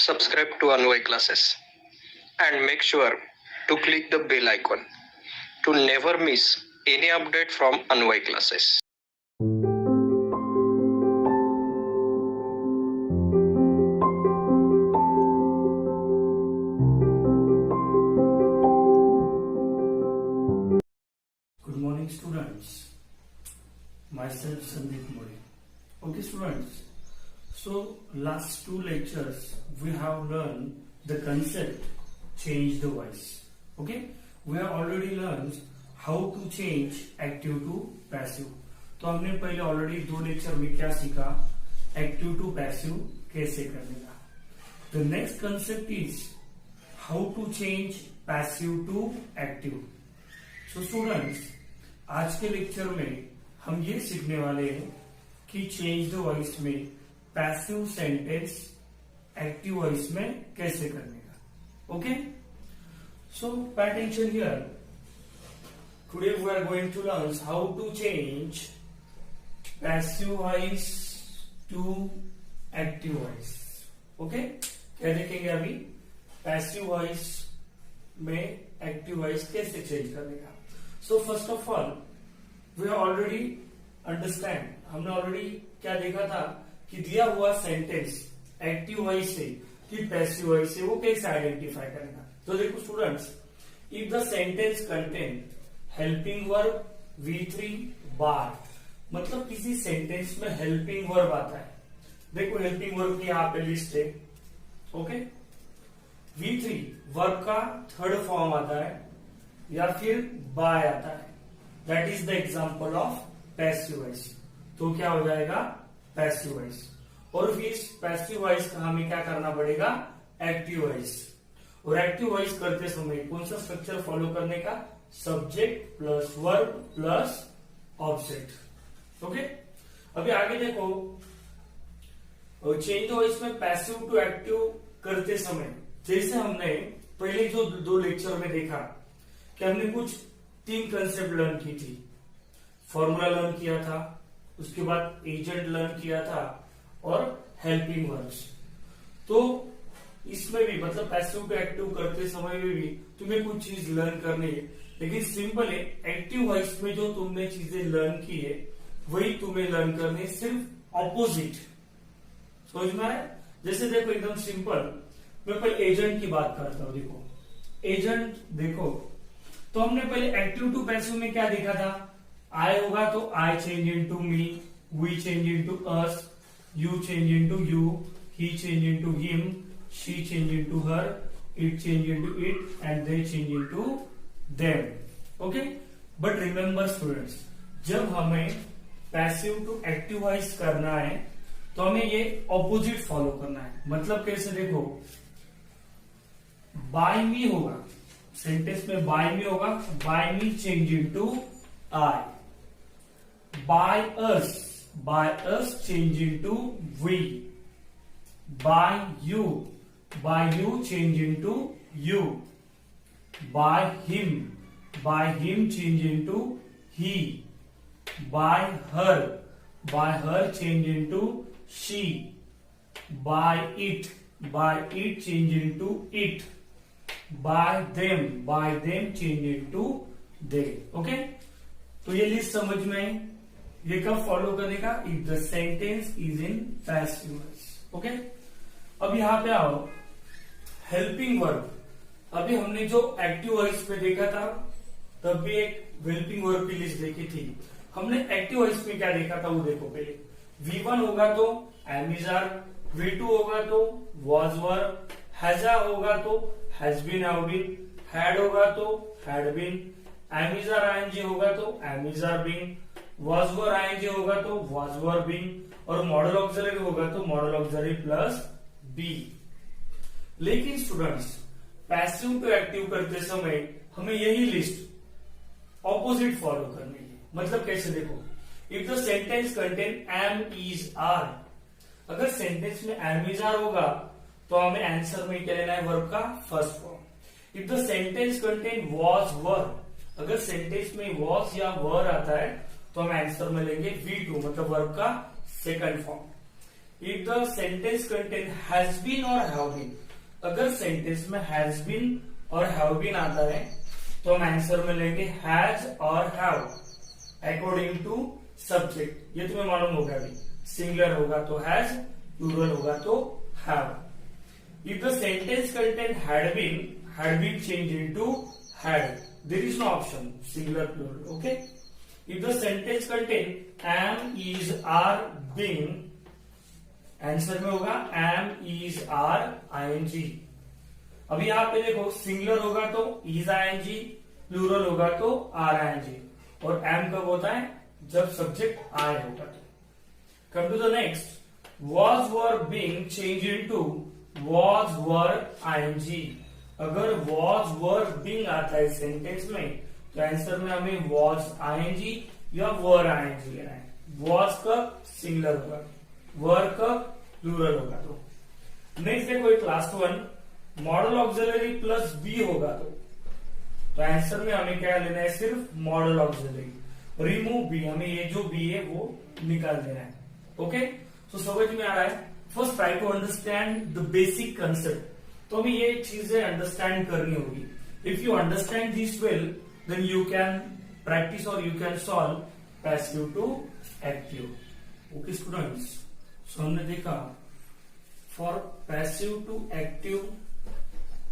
subscribe to Anvay Classes and make sure to click the bell icon to never miss any update from Anvay Classes. Good morning, students. Myself Sandeep Mori. Okay, students. So last two lectures we have learned the concept change the voice. Okay, we have already learned how to change active to passive. तो हमने पहले already दो lecture में क्या सीखा, active to passive कैसे करने का. The next concept is how to change passive to active. So students, आज के लेक्चर में हम ये सीखने वाले हैं कि चेंज द वॉइस में पैसिव सेंटेंस एक्टिव वॉइस में कैसे करने का. Okay, so pay attention here. Today we are going to learn how to change passive voice to active voice. Okay, क्या देखेंगे अभी, पैसिव वॉइस में एक्टिव वॉइस कैसे चेंज करने का. So first of all we already understand, हमने already क्या देखा था कि दिया हुआ सेंटेंस एक्टिव वॉइस से कि पैसिव वॉइस से वो कैसे आइडेंटिफाई करेगा. तो देखो students, if the sentence contain helping verb V3 बार, मतलब किसी सेंटेंस में हेल्पिंग वर्ब आता है. देखो हेल्पिंग वर्ब की यहाँ पे लिस्ट है. ओके, V3 वर्ब का थर्ड फॉर्म आता है या फिर बाय आता है. That is the example of passive voice. तो क्या हो जाएगा, पैसिव वॉइस. और फिर पैसिव वॉइस का हमें क्या करना पड़ेगा, एक्टिव वॉइस. और एक्टिव वॉइस करते समय कौन सा स्ट्रक्चर फॉलो करने का, subject plus verb plus object. Okay, अभी आगे देखो, चेंज द वॉइस में पैसिव टू एक्टिव करते समय जैसे हमने पहले जो दो लेक्चर में देखा कि हमने कुछ तीन कंसेप्ट लर्न की थी. फॉर्मूला लर्न किया था, उसके बाद एजेंट लर्न किया था और हेल्पिंग वर्ब्स. तो इसमें भी मतलब पैसिव टू एक्टिव करते समय में भी तुम्हें कुछ चीज लर्न करनी है, लेकिन सिंपल है. एक्टिव वॉइस में जो तुमने चीजें लर्न की है वही तुम्हें लर्न करनी है, सिर्फ ऑपोजिट. समझ में आया. जैसे देखो एकदम सिंपल, मैं पहले एजेंट की बात करता हूं. देखो एजेंट, देखो तो हमने पहले एक्टिव टू पैसिव में क्या देखा था, आई होगा तो I change into me, we change into us, you change into you, he change into him, she change into her, it change into it and they change into them. Okay, but remember students, जब हमें passive to active voice करना है तो हमें ये opposite follow करना है. मतलब कैसे, देखो बाय मी होगा, सेंटेंस में बाय मी होगा, by me change into I. By us change into we. By you change into you. By him change into he. By her change into she. By it change into it. By them change into they. Okay, तो ये list समझ में, ये कब follow करने का, if the sentence is in passive voice. Okay, अब यहां पे आओ, हेल्पिंग वर्ब. अभी हमने जो एक्टिव वॉइस पे देखा था तब भी एक हेल्पिंग वर्ब की लिस्ट देखी थी. हमने एक्टिव वॉइस में क्या देखा था वो देखो. पहले V1 होगा तो एम इज आर, V2 होगा तो वॉज वर, हैजा होगा तो has been have been, had होगा तो had been, am is are ING होगा तो am is are been, was were ING होगा तो वॉज वर बीन, और मॉडल ऑक्सिलरी होगा तो मॉडल ऑक्सिलरी प्लस बी. लेकिन स्टूडेंट्स, पैसिव टू एक्टिव करते समय हमें यही लिस्ट ऑपोजिट फॉलो करनी है. मतलब कैसे, देखो if the sentence contain am is are, अगर सेंटेंस में एम इज आर होगा तो हमें आंसर में क्या लेना है, वर्ब का first form. If the sentence contain was were, अगर सेंटेंस में वॉज या वर आता है तो हम आंसर में लेंगे V2, मतलब वर्ब का second form. If the sentence contain has been और हैव बीन, अगर सेंटेंस में हैज बीन और हैव बीन आता है तो हम आंसर में लेंगे हैज और हैव अकॉर्डिंग टू सब्जेक्ट। ये तुम्हें मालूम होगा अभी, सिंगुलर होगा तो हैज, प्लूरल होगा तो have. If the sentence contain had been change into had, there is no option singular plural. Okay, if the sentence contain am is are being, answer में होगा एम इज आर आईएनजी। अभी यहाँ पे देखो singular होगा तो is ING, plural होगा तो आर आईएनजी, और एम कब होता है जब सब्जेक्ट आई होगा। Come to the next, was were being change into was were ING. अगर वॉज वर बीइंग आता है सेंटेंस में तो आंसर में हमें वॉज आईएनजी या वर आईएनजी लेना है। वॉज कब सिंगुलर होगा, वर कब प्लूरल होगा। तो नेक्स्ट देखो एक last one, modal auxiliary plus be होगा तो आंसर में हमें क्या लेना है, सिर्फ मॉडल ऑक्सिलरी, रिमूव बी, हमें ये जो बी है वो निकाल देना है। ओके, तो समझ में आ रहा है। First try to understand the basic concept. तो हमें ये चीजें अंडरस्टैंड करनी होगी। If you understand this well then you can practise और you can solve passive to active. Okay students, so हमने देखा फॉर पैसिव टू एक्टिव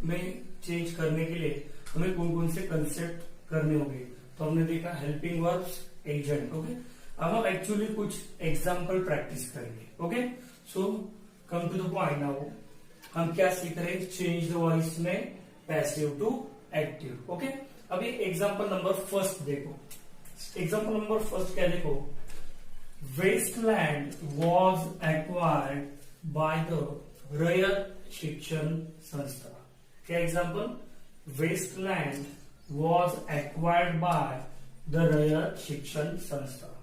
में चेंज करने के लिए हमें कौन कौन से कंसेप्ट करने होंगे। तो हमने देखा हेल्पिंग वर्ब्स, एजेंट। ओके, अब हम एक्चुअली कुछ एग्जांपल प्रैक्टिस करेंगे। Okay, so come to the point now, हम क्या सीख रहे हैं, चेंज द वॉइस में पैसिव टू एक्टिव। ओके, अभी एग्जांपल नंबर फर्स्ट देखो। एग्जांपल नंबर फर्स्ट क्या देखो, wasteland was acquired by the Rayat Shikshan Sanstha. क्या example, wasteland was acquired by the Rayat Shikshan Sanstha.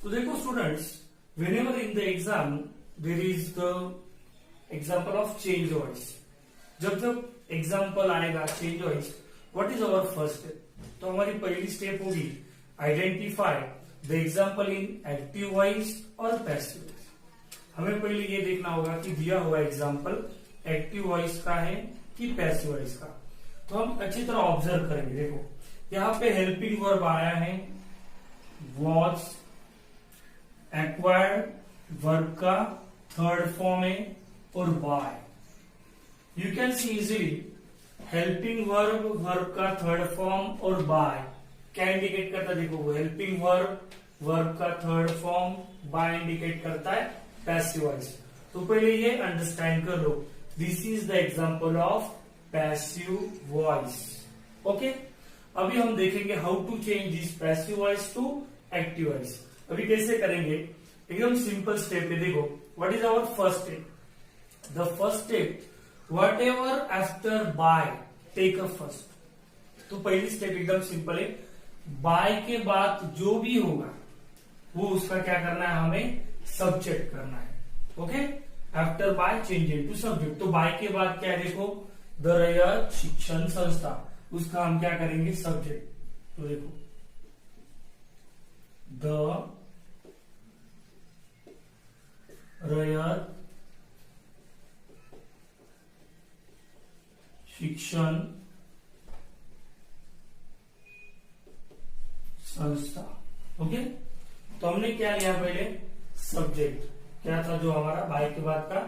तो देखो students, whenever in the exam there is the example of change voice, जब example आएगा change voice, what is our first step. तो हमारी पहली step होगी identify the example in active voice और passive voice. हमें पहले ये देखना होगा कि दिया हुआ एग्जाम्पल एक्टिव वॉइस का है कि पैसिव वॉइस का। तो हम अच्छी तरह ऑब्जर्व करेंगे। देखो यहाँ पे हेल्पिंग वर्ब आया है वॉज, एक्वायर्ड वर्ब का थर्ड फॉर्म है और by. You can see easily helping verb, verb का थर्ड फॉर्म और बाय क्या इंडिकेट करता है, देखो वो हेल्पिंग वर्ब, वर्ब का थर्ड फॉर्म, बाय इंडिकेट करता है पैसिव वॉइस। तो पहले ये अंडरस्टैंड कर लो, this is the example of passive voice. Okay, अभी हम देखेंगे how to change this passive voice to active voice. अभी कैसे करेंगे, एकदम सिंपल स्टेप है। देखो what is our first step, the first step whatever after by take a first. तो पहली स्टेप एकदम सिंपल है, बाय के बाद जो भी होगा वो उसका क्या करना है, हमें सब्जेक्ट करना है। Okay, after by change into subject. तो बाय के बाद क्या है, देखो द रयत शिक्षण संस्था, उसका हम क्या करेंगे सब्जेक्ट। तो देखो द रयत शिक्षण संस्था। ओके, तो हमने क्या लिया पहले सब्जेक्ट, क्या था जो हमारा बाय के बाद का,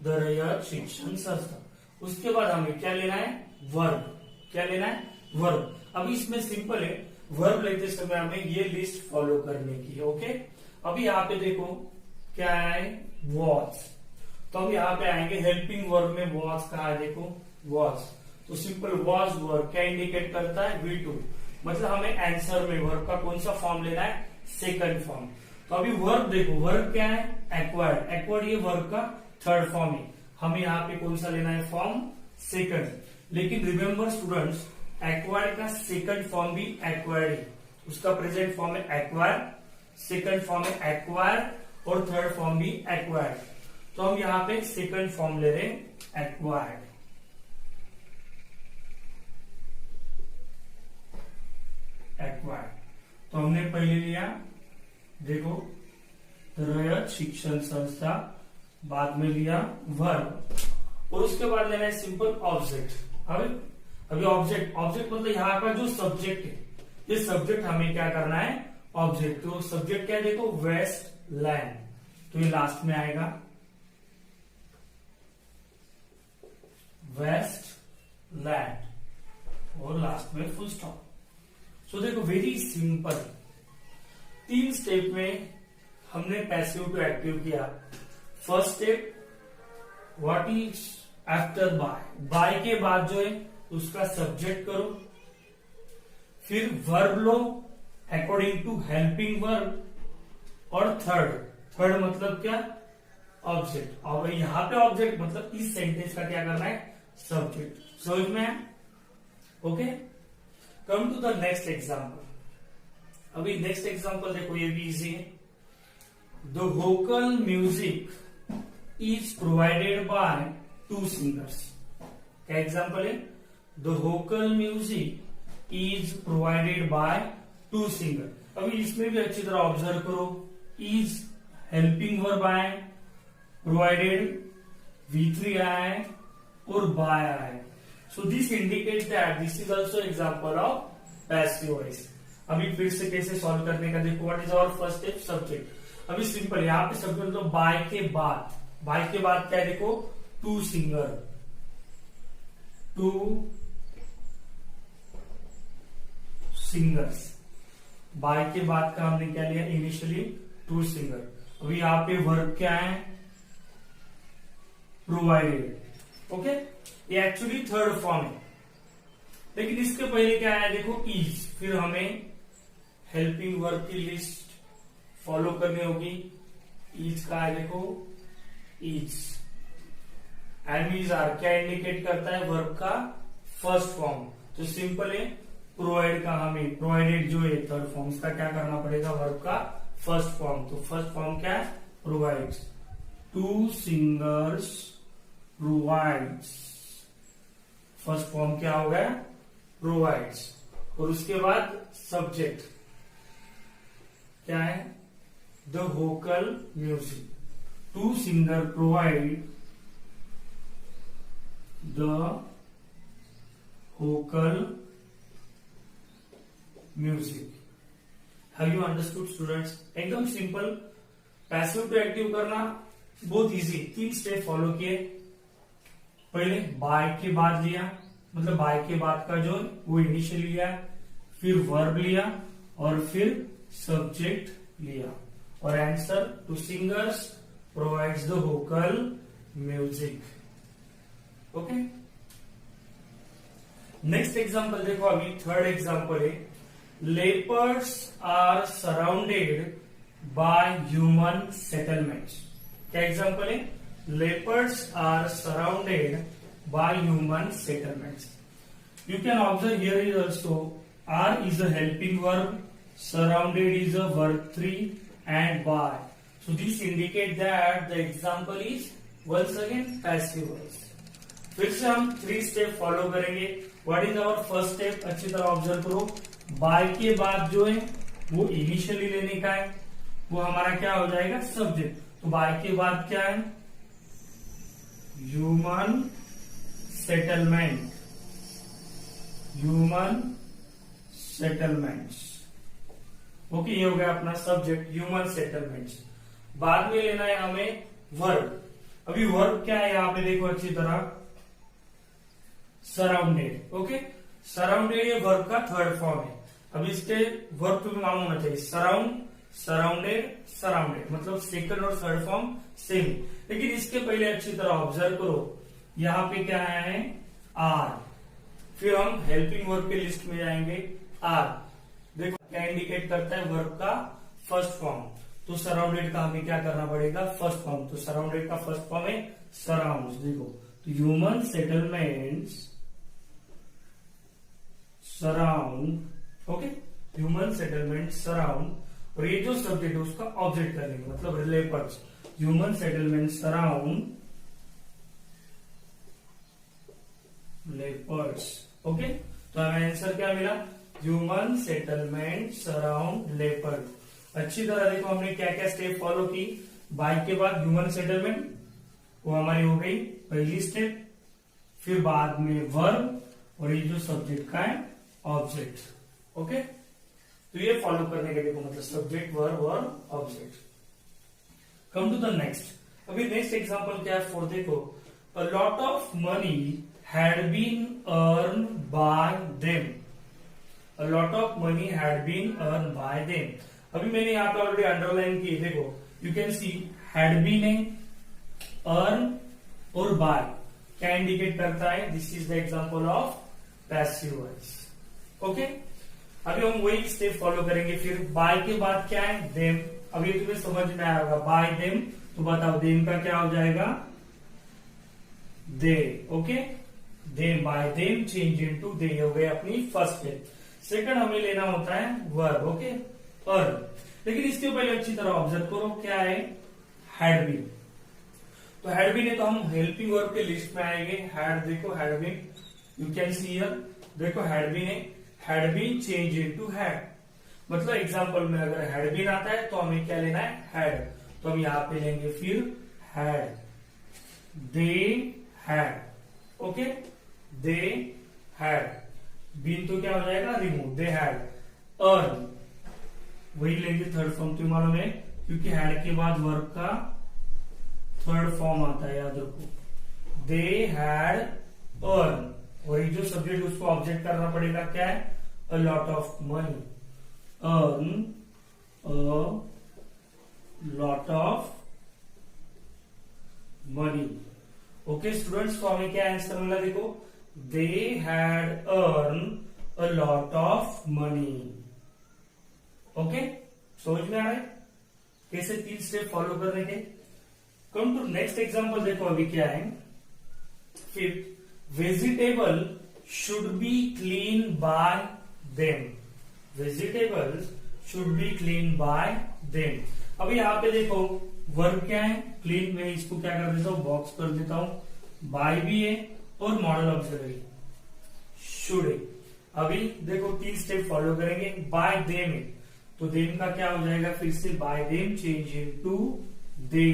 द रयत शिक्षण संस्था। उसके बाद हमें क्या लेना है, वर्ब। क्या लेना है, वर्ब। अभी इसमें सिंपल है, वर्ब लेते समय हमें ये लिस्ट फॉलो करने की है। ओके, अभी यहाँ पे देखो क्या है, वॉज। तो हम यहाँ पे आएंगे हेल्पिंग वर्ब में वॉज कहा है, देखो वॉज। तो सिंपल वॉज वर्ब क्या इंडिकेट करता है, V2, मतलब हमें आंसर में वर्ब का कौन सा फॉर्म लेना है, सेकंड फॉर्म। तो अभी वर्ब देखो, वर्ब क्या है, एक्वायर्ड। एक्वायर्ड ये वर्ब का थर्ड फॉर्म है, हमें यहाँ पे कौन सा लेना है, फॉर्म सेकंड। लेकिन रिमेंबर स्टूडेंट्स, एक्वायर्ड का सेकंड फॉर्म भी एक्वायर्ड है, उसका प्रेजेंट फॉर्म है एक्वायर, सेकंड फॉर्म है एक्वायर और थर्ड फॉर्म भी एक्वायर्ड। तो हम यहाँ पे सेकंड फॉर्म ले रहे हैं एक्वायर्ड। एक्वायर्ड तो हमने पहले लिया, देखो रयत शिक्षण संस्था, बाद में लिया वर्ब, और उसके बाद लेना है सिंपल ऑब्जेक्ट। अभी ऑब्जेक्ट मतलब यहाँ का जो सब्जेक्ट है, ये सब्जेक्ट हमें क्या करना है, ऑब्जेक्ट। तो सब्जेक्ट क्या है, देखो वेस्ट लैंड, तो ये लास्ट में आएगा वेस्ट लैंड, और लास्ट में फुल स्टॉप। सो देखो वेरी सिंपल, 3 स्टेप में हमने पैसिव टू एक्टिव किया। First step, what is after by के बाद जो है उसका सब्जेक्ट करो, फिर वर्ब लो अकॉर्डिंग टू हेल्पिंग वर्ब, और थर्ड मतलब क्या, ऑब्जेक्ट। और यहां पे ऑब्जेक्ट मतलब इस सेंटेंस का क्या करना है, सब्जेक्ट। समझ में है? Okay, come to the next example. अभी नेक्स्ट एग्जाम्पल देखो, ये भी इजी है। The vocal music is provided by 2 singers. क्या एग्जाम्पल है, the vocal music is provided by 2 singer. अभी इसमें भी अच्छी तरह ऑब्जर्व करो, इज हेल्पिंग वर्ब आए, प्रोवाइडेड V3 आए, और बाय आए। So this indicate that this is also example of passive voice. अभी फिर से कैसे सॉल्व करने का देखो, what is our first step, subject. अभी सिंपल, यहाँ पे सब्जेक्ट मतलब बाय के बाद क्या है, देखो 2 सिंगर, 2 सिंगर्स। बाय के बाद का हमने क्या लिया, इनिशियली 2 सिंगर। अभी यहाँ पे वर्ब क्या है, प्रोवाइडेड। ओके, ये एक्चुअली थर्ड फॉर्म है, लेकिन इसके पहले क्या है, देखो इज। फिर हमें हेल्पिंग वर्ब की लिस्ट फॉलो करनी होगी। इज का है, देखो इज। एंड इज आर क्या इंडिकेट करता है, वर्ब का फर्स्ट फॉर्म। तो सिंपल है, प्रोवाइड का हमें, प्रोवाइडेड जो है थर्ड फॉर्म, इसका क्या करना पड़ेगा, वर्ब का फर्स्ट फॉर्म। तो फर्स्ट फॉर्म क्या है, provides. 2 singers provides, first form क्या हो गया, प्रोवाइड्स। और उसके बाद सब्जेक्ट क्या है, the vocal music. 2 singer provide the vocal music. Have you understood students? एकदम सिंपल, पैसिव टू एक्टिव करना बहुत इजी। 3 स्टेप फॉलो किए। पहले बाय के बाद लिया, मतलब बाय के बाद का जो वो इनिशियल लिया, फिर वर्ब लिया, और फिर सब्जेक्ट लिया, और answer 2 singers provides the vocal music. Okay, next example देखो, अभी थर्ड एग्जांपल है। Leopards are surrounded by human settlements. क्या एग्जांपल है, leopards are surrounded by human settlements. You can observe here is also are is a helping verb, surrounded is a verb 3, and by. So this indicate that the example is once again passive voice. फिर से हम 3 step follow करेंगे। What is our first step, अच्छी तरह observe करो। Bye के बाद जो है वो इनिशियली लेने का है, वो हमारा क्या हो जाएगा, सब्जेक्ट। तो बाय के बाद क्या है, human settlement, human settlements. Okay, ये हो गया अपना सब्जेक्ट, ह्यूमन सेटलमेंट्स। बाद में लेना है हमें वर्ब। अभी वर्ब क्या है, यहां पे देखो अच्छी तरह, सराउंडेड। ओके, सराउंडेड ये वर्ब का थर्ड फॉर्म है। अब इसके वर्ब तुम्हें मालूम होना चाहिए, सराउंड, सराउंडेड, सराउंडेड, मतलब सेकंड और थर्ड फॉर्म सेम। लेकिन इसके पहले अच्छी तरह ऑब्जर्व करो, यहां पे क्या है, आर। फिर हम हेल्पिंग वर्ब के लिस्ट में जाएंगे, आर। देखो क्या इंडिकेट करता है, वर्ब का फर्स्ट फॉर्म। तो सराउंडेड का हमें क्या करना पड़ेगा, फर्स्ट फॉर्म। तो सराउंडेड का फर्स्ट फॉर्म है सराउंड। देखो, तो human settlements surround. Okay, human settlement surround, और ये जो सब्जेक्ट है उसका ऑब्जेक्ट करेंगे, मतलब leopards. Human settlement surround leopards. Okay, तो हमें आंसर क्या मिला, ह्यूमन सेटलमेंट सराउंड लेपर्ड। अच्छी तरह देखो हमने क्या क्या स्टेप फॉलो की। बाय के बाद ह्यूमन सेटलमेंट, वो हमारी हो गई पहली स्टेप। फिर बाद में वर्ब, और ये जो सब्जेक्ट का है ऑब्जेक्ट। ओके, तो ये फॉलो करने के देखो मतलब सब्जेक्ट वर्ब और object. Come to the next. अभी नेक्स्ट एग्जांपल क्या है, फॉर देखो, a lot of money had been earn by them. A lot of money had been earn by them. अभी मैंने यहाँ पे ऑलरेडी अंडरलाइन की, देखो you can see had been है, अर्न और बाय क्या इंडिकेट करता है, this is the example of passive voice. Okay, अभी हम वही स्टेप फॉलो करेंगे। फिर बाय के बाद क्या है, देम। अब ये तुम्हें समझ में आया होगा, बाय देम, तो बताओ देम का क्या हो जाएगा, they. Okay, them, by them change into they हो गए अपनी फर्स्ट स्टेप। सेकंड हमें लेना होता है वर्ब। Okay, earn. लेकिन इसके पहले अच्छी तरह ऑब्जर्व करो क्या है, हैड बीन। तो हैड बीन है तो हम हेल्पिंग वर्ब के लिस्ट में आएंगे। हैड, देखो had been, you can see here, देखो हैड बीन है, had been change into had. मतलब एग्जांपल में अगर हैड बीन आता है तो हमें क्या लेना है, हैड। तो हम यहां पे लेंगे फिर had, they had. Okay, they had, been तो क्या हो जाएगा, रिमूव, दे हैड। अर्न, वही लेंगे थर्ड फॉर्म, तुम्हें मालूम है क्योंकि हैड के बाद वर्ब का थर्ड फॉर्म आता है, याद रखो। दे हैड अर्न, और ये जो सब्जेक्ट उसको ऑब्जेक्ट करना पड़ेगा क्या है, अ lot of money. Earn a lot of money. Okay students, तो हमें क्या आंसर मिला, देखो they had earn a lot of money. Okay, समझ में आ रहा है कैसे 3 स्टेप फॉलो करने के। कम टू नेक्स्ट एग्जांपल, देखो अभी क्या है, fifth, vegetable should be clean bye them. Vegetables should be clean bye them. अभी यहाँ पे देखो वर्ब क्या है, क्लीन। में इसको क्या कर देता हूँ, बॉक्स कर देता हूं, बाय भी है और मॉडल ऑब्जर्वरी शुड है। अभी देखो 3 स्टेप फॉलो करेंगे। बाय देम है तो देम का क्या हो जाएगा, फिर से बाय देम चेंज इनटू दे,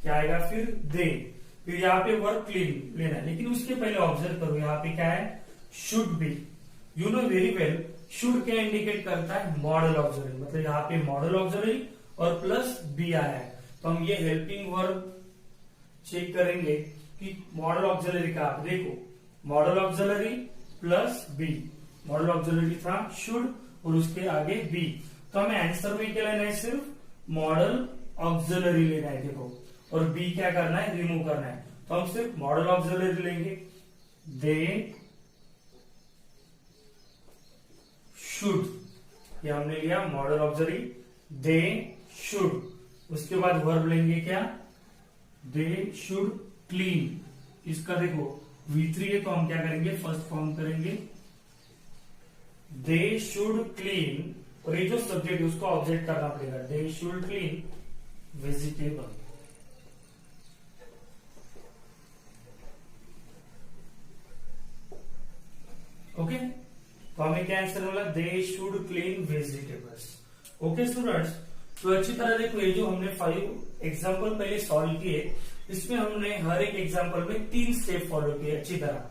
क्या आएगा फिर दे। फिर यहाँ पे वर्ब क्लीन लेना है, लेकिन उसके पहले ऑब्जर्व करो यहाँ पे क्या है, should be. You know very well, should क्या इंडिकेट करता है, मॉडल ऑब्जर्वरी। मतलब यहाँ पे मॉडल ऑब्जर्वरी और प्लस बी आया है, तो हम ये हेल्पिंग वर्ब चेक करेंगे कि मॉडल ऑब्जर्वरी का, आप देखो मॉडल ऑब्जर्वरी प्लस बी। मॉडल ऑब्जर्वरी था शुड और उसके आगे बी, तो हमें आंसर में क्या लेना है, सिर्फ मॉडल ऑब्जर्वरी लेना है। देखो, और बी क्या करना है, रिमूव करना है। तो हम सिर्फ मॉडल ऑब्जर्वरी लेंगे, दे शुड, ये हमने लिया मॉडल ऑब्जर्वरी, दे शुड। उसके बाद वर्ब लेंगे क्या, दे शुड क्लीन। इसका देखो V3 है तो हम क्या करेंगे, फर्स्ट फॉर्म करेंगे, दे शुड क्लीन, और ये जो सब्जेक्ट है उसको ऑब्जेक्ट करना पड़ेगा, they should clean vegetable. Okay, तो हमें क्या आंसर मिला, they should clean vegetables. Okay students, तो अच्छी तरह देखो ये जो हमने 5 एग्जाम्पल पहले सॉल्व किए, इसमें हमने हर एक एग्जाम्पल में 3 स्टेप फॉलो किए अच्छी तरह।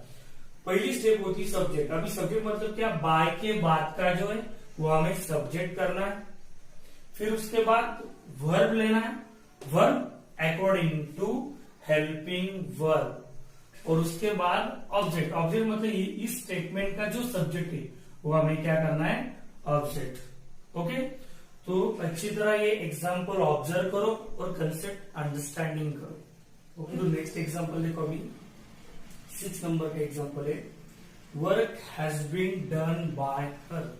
पहली स्टेप होती सब्जेक्ट। अभी सब्जेक्ट मतलब क्या, बाय के बाद का जो है वो हमें सब्जेक्ट करना है। फिर उसके बाद वर्ब लेना है, verb according to helping verb, और उसके बाद ऑब्जेक्ट। ऑब्जेक्ट मतलब इस स्टेटमेंट का जो सब्जेक्ट है वो हमें क्या करना है, ऑब्जेक्ट। ओके, तो अच्छी तरह ये एग्जाम्पल ऑब्जर्व करो और कंसेप्ट अंडरस्टैंडिंग करो। ओके, तो नेक्स्ट एग्जाम्पल देखो, अभी 6 नंबर का एग्जाम्पल है, work has been done by her.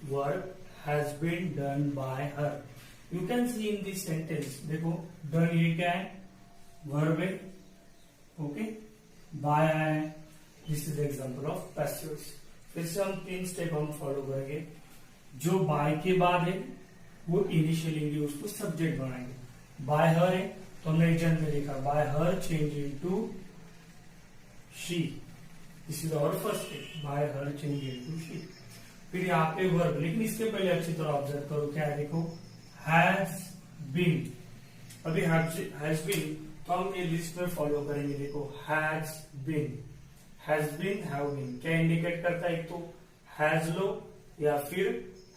Work has been done by her, you can see in this sentence. देखो डन ये क्या है, वर्ब है। ओके, बाय आया है, this is example of passive voice. फिर से हम 3 स्टेप हम फॉलो करेंगे। जो बाय के बाद है वो इनिशियल लेंगे, उसको सब्जेक्ट बनाएंगे। बाय हर है तो हमने एग्जाम्पल में देखा, by her change into she, this is our first step, by her change into she. फिर यहाँ पे वर्ब, लेकिन इसके पहले अच्छी तरह ऑब्जर्व करो क्या है, देखो हैज बीन। अभी हैज बीन तो हम ये लिस्ट में फॉलो करेंगे। देखो has been, has been, have been क्या इंडिकेट करता है, एक तो हैज लो या फिर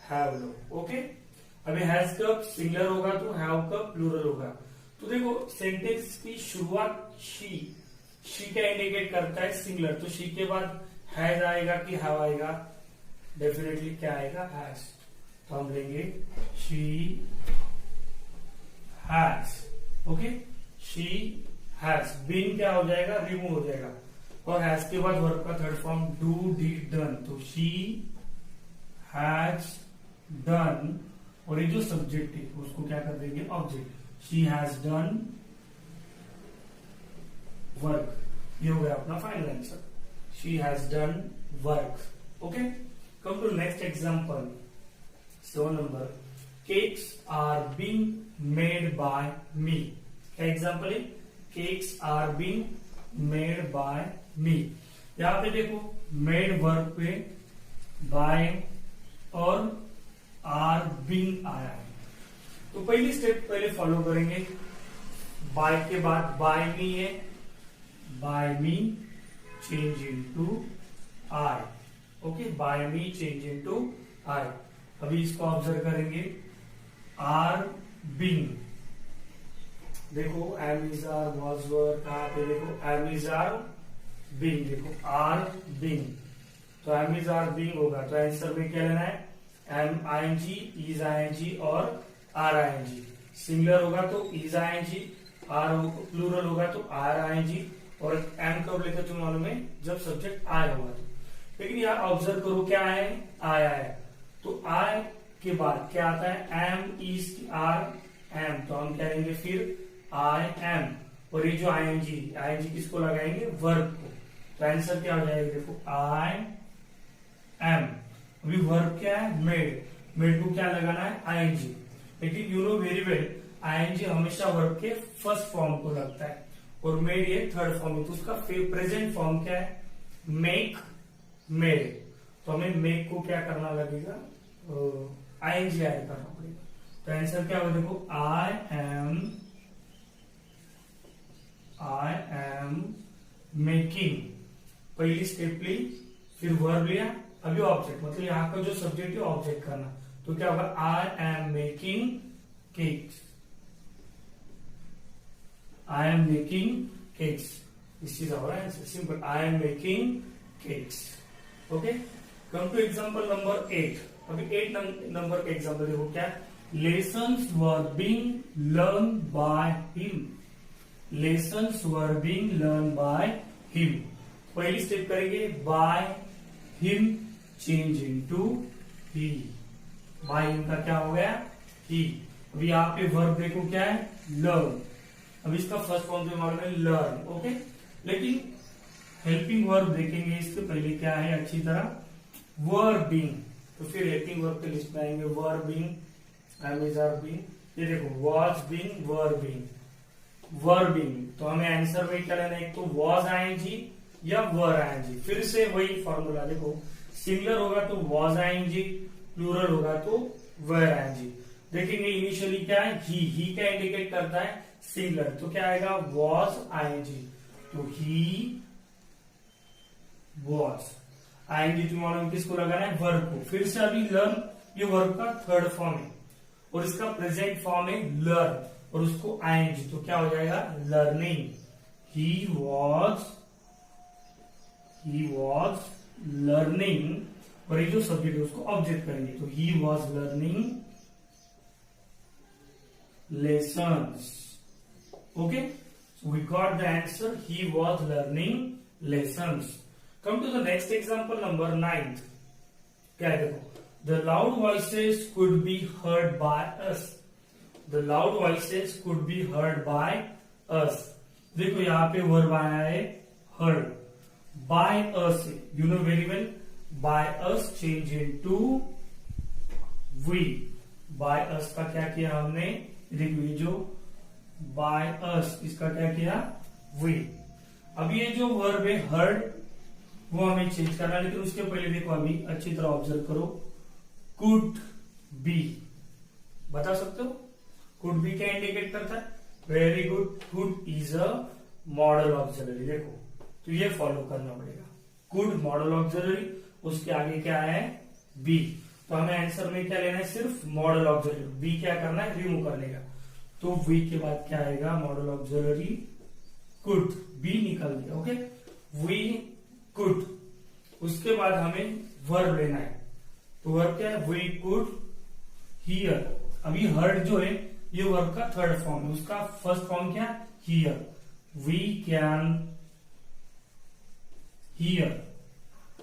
हैव लो। ओके, अभी हैज कब सिंगुलर होगा तो हैव कब प्लूरल होगा। तो देखो सेंटेंस की शुरुआत शी क्या इंडिकेट करता है, सिंगुलर, तो शी के बाद हैज आएगा कि हैव आएगा, डेफिनेटली क्या आएगा, हैज। तो हम लेंगे she has. Okay, she has. Been क्या हो जाएगा, रिमूव हो जाएगा, और हैज के बाद वर्ब का third form do, did, done, तो शी हैज डन, और ये जो सब्जेक्ट है उसको क्या कर देंगे, object. She has done work, ये हो गया अपना final answer, she has done work. Okay, come to next example 7 number, cakes are being made by me. क्या एग्जांपल है, cakes are being made by me. यहां पे देखो मेड वर्ब पे बाय और आर बीइंग आया है, तो पहली स्टेप पहले फॉलो करेंगे। बाय के बाद बाय मी है, by me change into I. Okay, by me change into I. अभी इसको ऑब्जर्व करेंगे, आर बीइंग, देखो am is are was were, कहां पे देखो एम इज आर बीइंग, देखो आर बीइंग, तो एम इज आर बीइंग होगा, तो आंसर में क्या लेना है, एम आईएनजी, इज आईएनजी और आर आईएनजी। सिंगुलर होगा तो इज आईएनजी, आर प्लूरल होगा तो आर आईएनजी, और एम कब लेकर तुम्हें मालूम है, जब सब्जेक्ट आय होगा तो। लेकिन यहाँ ऑब्जर्व करो क्या है, आया है, तो आय के बाद क्या आता है, एम इज आर एम, तो हम कहेंगे फिर आई एम, और ये जो आईएनजी, आईएनजी किसको लगाएंगे, वर्ब को, तो आंसर क्या हो जाएगा, देखो आई एम। अभी वर्ब क्या है, मेड, मेड को क्या लगाना है, आईएनजी, लेकिन you know very well ING हमेशा वर्ब के फर्स्ट फॉर्म को लगता है, और मेड ये थर्ड फॉर्म है, तो उसका प्रेजेंट फॉर्म क्या है, मेक, मेड, तो हमें मेक को क्या करना लगेगा, आईएनजी ऐड करना पड़ेगा, तो आंसर क्या होगा, देखो आई एम मेकिंग, पहली स्टेप ली, फिर वर्ब लिया, अभी ऑब्जेक्ट, मतलब यहाँ का जो सब्जेक्ट है ऑब्जेक्ट करना, तो क्या होगा, I am making cakes, I am making cakes, this is our answer, simple, I am making cakes. Okay, come to example number 8। अभी 8 नंबर का एग्जांपल देखो, क्या, lessons were being learn by him, lessons were being learn by him. पहली step करेंगे, by him change into he, by him का क्या हो गया, ही। अभी यहाँ पे वर्ब देखो क्या है, लर्न, अब इसका फर्स्ट फॉर्म तो मालूम है, लर्न। ओके, लेकिन हेल्पिंग वर्ब देखेंगे इसके पहले क्या है अच्छी तरह, वर्बिंग, तो फिर हेल्पिंग वर्ब के लिस्ट में आएंगे, वर्बिंग, एम इज आर बीइंग, ये देखो वॉज बीइंग, वर्बिंग, वर्बिंग, तो हमें आंसर में क्या लेना है, एक तो वॉज आईएनजी या वर आईएनजी। फिर से वही फॉर्मूला, देखो सिंगुलर होगा तो वॉज आईएनजी, प्लूरल होगा तो वर आईएनजी। देखेंगे इनिशियली क्या है, ही क्या इंडिकेट करता है, सिंगुलर, तो क्या आएगा, वॉज आईएनजी, तो ही वॉज, आईएनजी तो मालूम किसको लगाना है, वर्ब को। फिर से अभी लर्न, ये वर्ब का थर्ड फॉर्म है, और इसका प्रेजेंट फॉर्म है लर्न, और उसको आईएनजी, तो क्या हो जाएगा, लर्निंग, ही वॉज लर्निंग, और ये जो सब्जेक्ट है उसको ऑब्जेक्ट करेंगे, तो he was learning lessons. Okay, so we got the answer, he was learning lessons. Come to the next example number 9. क्या है देखो, the loud voices could be heard by us, the loud voices could be heard by us। देखो यहाँ पे verb आया है heard, by us, you know very well, by us change into we, by us का क्या किया हमने, देखो ये जो बाय अस, इसका क्या किया, वी। अब ये जो वर्ब है हर्ड, वो हमें चेंज करना है, लेकिन उसके पहले देखो अभी अच्छी तरह ऑब्जर्व करो, कुड बी, बता सकते हो कुड बी क्या इंडिकेट करता है, very good, could is a model auxiliary. देखो तो ये फॉलो करना पड़ेगा, कुड मॉडल ऑक्सिलरी, उसके आगे क्या है बी। तो हमें आंसर में क्या लेना है, सिर्फ मॉडल ऑक्सिलरी, बी क्या करना है रिमूव करने का। तो वी के बाद क्या आएगा, मॉडल ऑक्सिलरी कुड, बी निकल गया। Okay, we could. उसके बाद हमें वर्ब लेना है, तो वर्ब क्या है, वी कुड हियर। अभी हर्ड जो है ये वर्ब का थर्ड फॉर्म है, उसका फर्स्ट फॉर्म क्या है, hear. We can hear,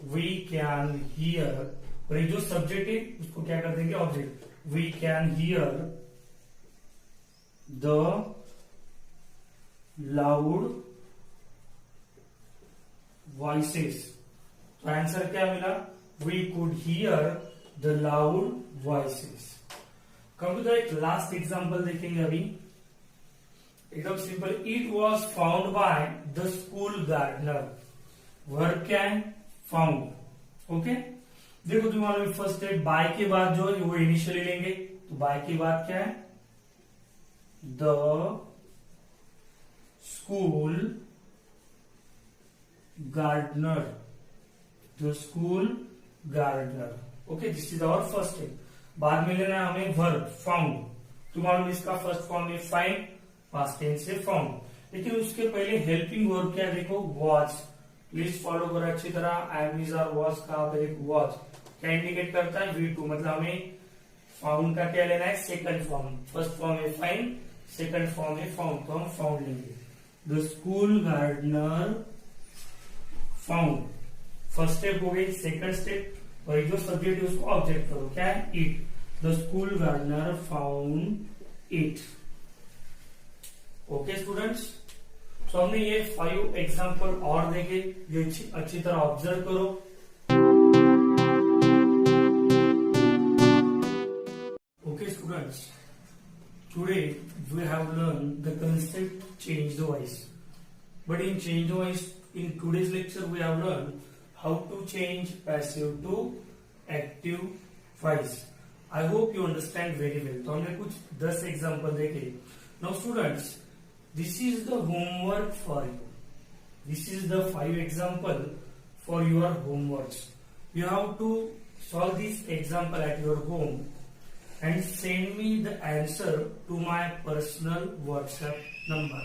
we can hear. और ये जो सब्जेक्ट है उसको क्या कर देंगे, object. We can hear the loud voices. तो आंसर क्या मिला, we could hear the loud voices. Come to एक लास्ट एग्जाम्पल देखेंगे अभी, एकदम सिंपल। It was found by the school gardener. Verb क्या है, फाउंड। ओके, देखो तुम्हारा फर्स्ट स्टेप, बाय के बाद जो है वो इनिशियली लेंगे, तो बाय के बाद क्या है, the school gardener, the school gardener. Okay, this is our first step. बाद में लेना है हमें वर्ब फाउंड। तुम्हारा इसका फर्स्ट फॉर्म है फाइंड, पास्ट टेंस से फाउंड। लेकिन उसके पहले हेल्पिंग वर्ब क्या है, देखो वॉच। प्लीज फॉलो करो अच्छी तरह। एम इज आर वॉच का एक वॉच क्या इंडिकेट करता है, V2। मतलब हमें फाउंड का क्या लेना है, सेकंड फॉर्म। फर्स्ट फॉर्म है फाइंड, सेकंड फॉर्म है फाउंड, तो हम फाउंड लेंगे। The school gardener found, first step हो गई। सेकंड स्टेप, और जो सब्जेक्ट है उसको ऑब्जेक्ट करो, क्या है, it. The school gardener found it. Okay students, तो हमने ये 5 एग्जाम्पल और देखे, ये अच्छी तरह ऑब्जर्व करो। Okay students, today we have learn the concept change the voice, but in change the voice in today's lecture we have learned how to change passive to active voice. I hope you understand very well. तो हमने कुछ 10 example देखे। Now students, this is the homework for you. This is the 5 example for your homeworks. You have to solve this example at your home and send me the answer to my personal WhatsApp number.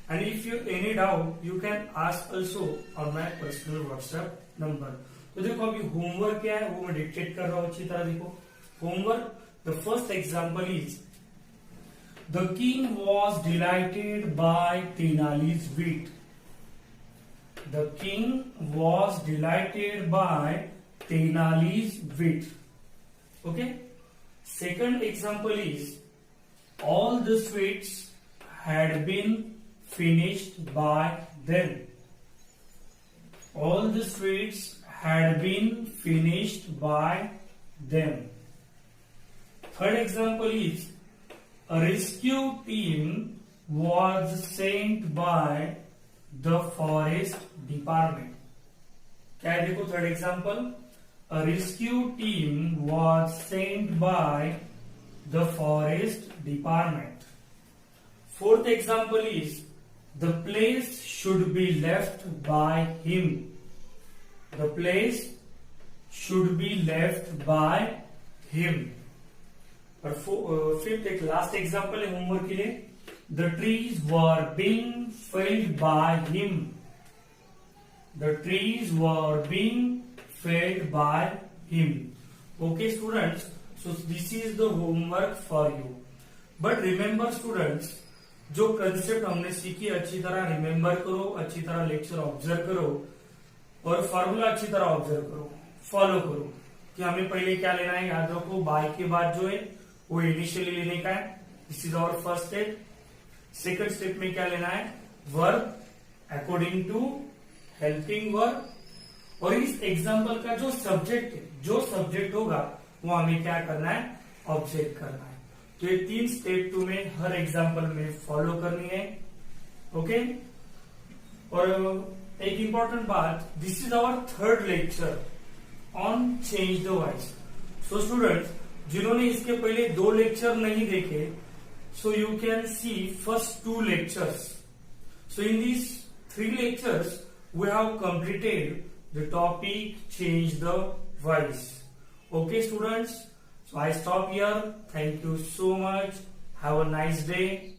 And if you any doubt, you can ask also on my personal WhatsApp number. तो देखो अभी homework क्या है वो मैं dictate कर रहा हूं, अच्छी तरह देखो। Homework, the first example is The king was delighted by Tenali's wit. The king was delighted by Tenali's wit. Okay. Second example is all the sweets had been finished by them. All the sweets had been finished by them. Third example is a rescue team was sent by the forest department. क्या है देखो third example, a rescue team was sent by the forest department. Fourth example is the place should be left by him. The place should be left by him. और fifth एक last example है homework के लिए, the trees were being failed by him. The trees were being failed by him. Okay students, so this is the homework for you. But remember students, जो concept हमने सीखी अच्छी तरह remember करो, अच्छी तरह लेक्चर ऑब्जर्व करो और फॉर्मूला अच्छी तरह ऑब्जर्व करो, फॉलो करो कि हमें पहले क्या लेना है। याद रखो बाय के बाद जो है वो इनिशियली लेने का है, this is our first step. Second step में क्या लेना है, verb according to helping verb. और इस एग्जाम्पल का जो सब्जेक्ट है, जो सब्जेक्ट होगा वो हमें क्या करना है, ऑब्जेक्ट करना है. तो ये 3 स्टेप तुम्हें हर एग्जाम्पल में फॉलो करनी है. ओके. और एक इंपॉर्टेंट बात, this is our third lecture on change the voice. So students, जिन्होंने इसके पहले 2 लेक्चर नहीं देखे, So you can see first two lectures. So in these 3 lectures, we have completed the topic change the voice. Okay students, so I stop here. Thank you so much. Have a nice day.